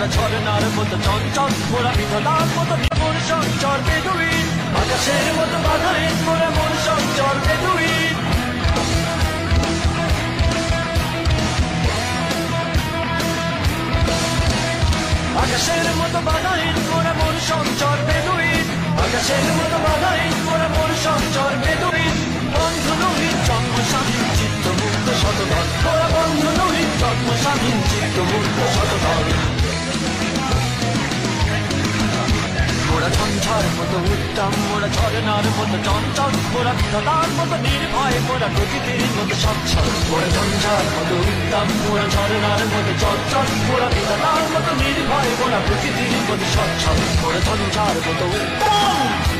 মোরা ঝরনার মতো চঞ্চল, মোরা বিধলার মতো মোর সঞ্চর বেদুইন, আকাশের মতো বাধাহীন মোরা মোর সঞ্চর বেদুইন। আকাশের মতো বাধাহীন মোরা মোর সঞ্চর বেদুইন, আকাশের মতো বাধাহীন মোরা মোর সঞ্চর বেদুইন। বন্ধু নহিত জন্ম স্বাধীন চিত্ত মুক্ত শতদল, মোরা বন্ধু নহিত জন্ম স্বাধীন চিত্ত মুক্ত শতদল। মোরা ঝঞ্ঝার মতো উত্তম, মোরা ঝরনার মতো চঞ্চল, মোরা বিধলার মতো নির্ভয়, মোরা প্রকৃতির মতো সচ্ছল। মোরা ঝঞ্ঝার মতো উত্তম, মোরা ঝরনার মতো চঞ্চল, মোরা বিধলার মতো নির্ভয়, মোরা প্রকৃতির মতো সচ্ছল। মোরা ঝঞ্ঝার মতো উত্তম।